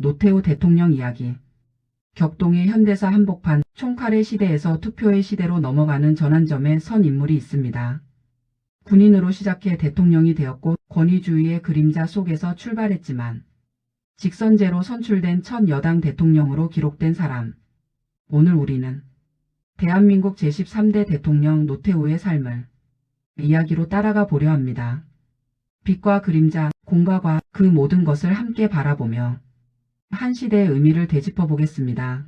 노태우 대통령 이야기. 격동의 현대사 한복판, 총칼의 시대에서 투표의 시대로 넘어가는 전환점에 선 인물이 있습니다. 군인으로 시작해 대통령이 되었고 권위주의의 그림자 속에서 출발했지만 직선제로 선출된 첫 여당 대통령으로 기록된 사람. 오늘 우리는 대한민국 제13대 대통령 노태우의 삶을 이야기로 따라가 보려 합니다. 빛과 그림자, 공과 과, 그 모든 것을 함께 바라보며 한 시대의 의미를 되짚어 보겠습니다.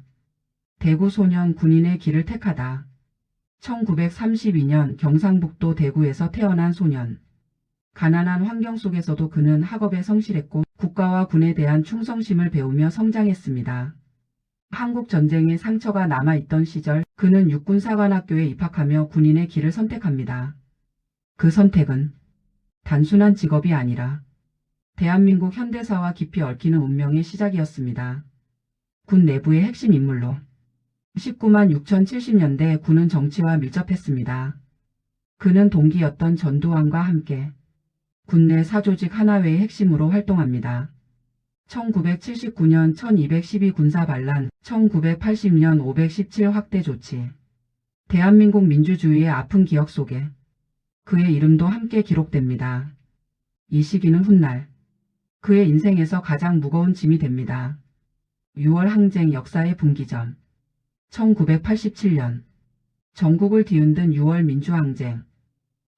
대구 소년 군인의 길을 택하다. 1932년 경상북도 대구에서 태어난 소년. 가난한 환경 속에서도 그는 학업에 성실했고 국가와 군에 대한 충성심을 배우며 성장했습니다. 한국전쟁의 상처가 남아있던 시절 그는 육군사관학교에 입학하며 군인의 길을 선택합니다. 그 선택은 단순한 직업이 아니라 대한민국 현대사와 깊이 얽히는 운명의 시작이었습니다. 군 내부의 핵심 인물로 19만 6,070년대 군은 정치와 밀접했습니다. 그는 동기였던 전두환과 함께 군내 사조직 하나회의 핵심으로 활동합니다. 1979년 1212 군사반란, 1980년 517 확대 조치. 대한민국 민주주의의 아픈 기억 속에 그의 이름도 함께 기록됩니다. 이 시기는 훗날 그의 인생에서 가장 무거운 짐이 됩니다. 6월 항쟁 역사의 분기점. 1987년 전국을 뒤흔든 6월 민주항쟁.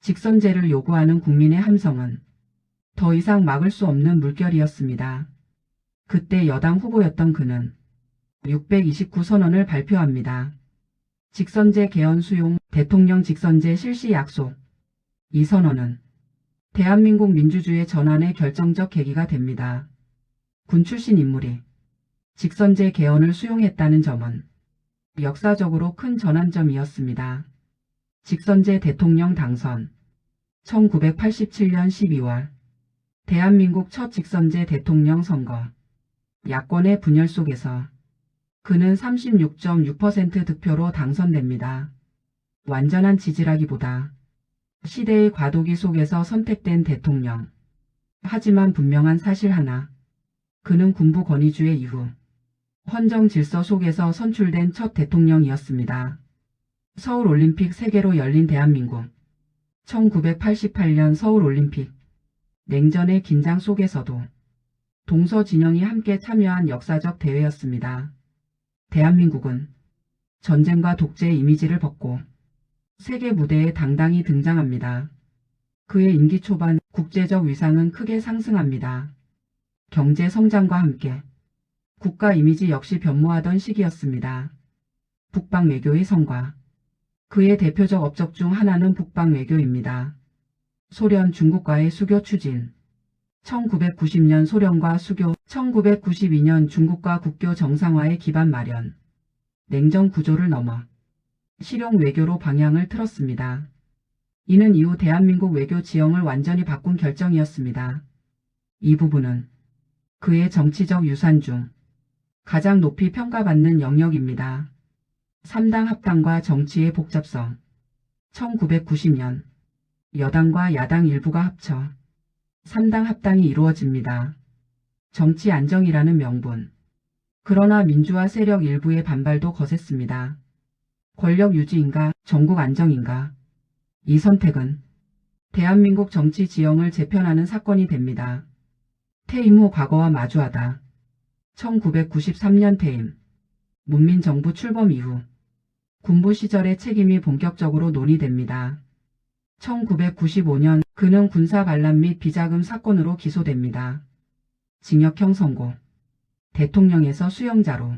직선제를 요구하는 국민의 함성은 더 이상 막을 수 없는 물결이었습니다. 그때 여당 후보였던 그는 629 선언을 발표합니다. 직선제 개헌 수용, 대통령 직선제 실시 약속. 이 선언은 대한민국 민주주의 전환의 결정적 계기가 됩니다. 군 출신 인물이 직선제 개헌을 수용했다는 점은 역사적으로 큰 전환점이었습니다. 직선제 대통령 당선. 1987년 12월 대한민국 첫 직선제 대통령 선거. 야권의 분열 속에서 그는 36.6% 득표로 당선됩니다. 완전한 지지라기보다 시대의 과도기 속에서 선택된 대통령. 하지만 분명한 사실 하나. 그는 군부 권위주의 이후 헌정 질서 속에서 선출된 첫 대통령이었습니다. 서울올림픽 세계로 열린 대한민국. 1988년 서울올림픽. 냉전의 긴장 속에서도 동서 진영이 함께 참여한 역사적 대회였습니다. 대한민국은 전쟁과 독재의 이미지를 벗고 세계 무대에 당당히 등장합니다. 그의 임기 초반 국제적 위상은 크게 상승합니다. 경제 성장과 함께 국가 이미지 역시 변모하던 시기였습니다. 북방 외교의 성과. 그의 대표적 업적 중 하나는 북방 외교입니다. 소련 중국과의 수교 추진. 1990년 소련과 수교, 1992년 중국과 국교 정상화의 기반 마련. 냉전 구조를 넘어 실용 외교로 방향을 틀었습니다. 이는 이후 대한민국 외교 지형을 완전히 바꾼 결정이었습니다. 이 부분은 그의 정치적 유산 중 가장 높이 평가받는 영역입니다. 3당 합당과 정치의 복잡성. 1990년 여당과 야당 일부가 합쳐 3당 합당이 이루어집니다. 정치 안정이라는 명분. 그러나 민주화 세력 일부의 반발도 거셌습니다. 권력 유지인가, 전국 안정인가. 이 선택은 대한민국 정치 지형을 재편하는 사건이 됩니다. 퇴임 후 과거와 마주하다. 1993년 퇴임. 문민정부 출범 이후 군부 시절의 책임이 본격적으로 논의됩니다. 1995년 그는 군사반란 및 비자금 사건으로 기소됩니다. 징역형 선고. 대통령에서 수용자로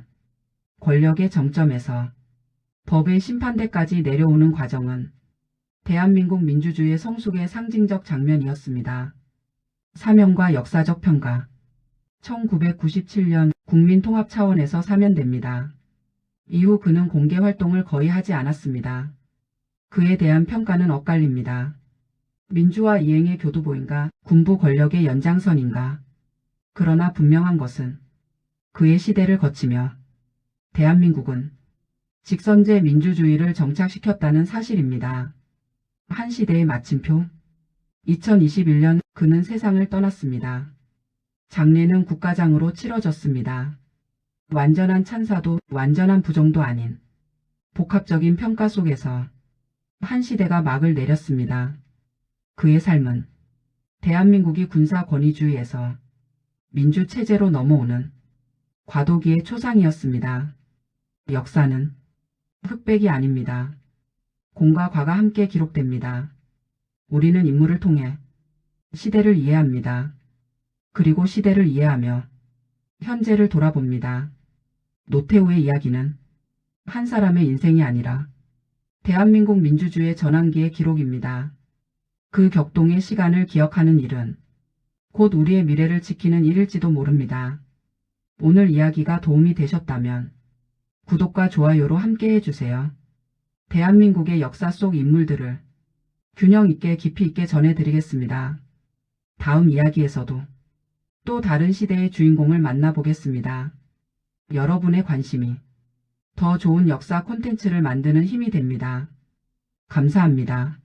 권력의 정점에서 법의 심판대까지 내려오는 과정은 대한민국 민주주의의 성숙의 상징적 장면이었습니다. 사면과 역사적 평가. 1997년 국민통합 차원에서 사면됩니다. 이후 그는 공개 활동을 거의 하지 않았습니다. 그에 대한 평가는 엇갈립니다. 민주화 이행의 교두보인가, 군부 권력의 연장선인가. 그러나 분명한 것은 그의 시대를 거치며 대한민국은 직선제 민주주의를 정착시켰다는 사실입니다. 한 시대의 마침표. 2021년 그는 세상을 떠났습니다. 장례는 국가장으로 치러졌습니다. 완전한 찬사도 완전한 부정도 아닌 복합적인 평가 속에서 한 시대가 막을 내렸습니다. 그의 삶은 대한민국이 군사 권위주의에서 민주체제로 넘어오는 과도기의 초상이었습니다. 역사는 흑백이 아닙니다. 공과 과가 함께 기록됩니다. 우리는 인물을 통해 시대를 이해합니다. 그리고 시대를 이해하며 현재를 돌아봅니다. 노태우의 이야기는 한 사람의 인생이 아니라 대한민국 민주주의의 전환기의 기록입니다. 그 격동의 시간을 기억하는 일은 곧 우리의 미래를 지키는 일일지도 모릅니다. 오늘 이야기가 도움이 되셨다면 구독과 좋아요로 함께 해주세요. 대한민국의 역사 속 인물들을 균형 있게 깊이 있게 전해드리겠습니다. 다음 이야기에서도 또 다른 시대의 주인공을 만나보겠습니다. 여러분의 관심이 더 좋은 역사 콘텐츠를 만드는 힘이 됩니다. 감사합니다.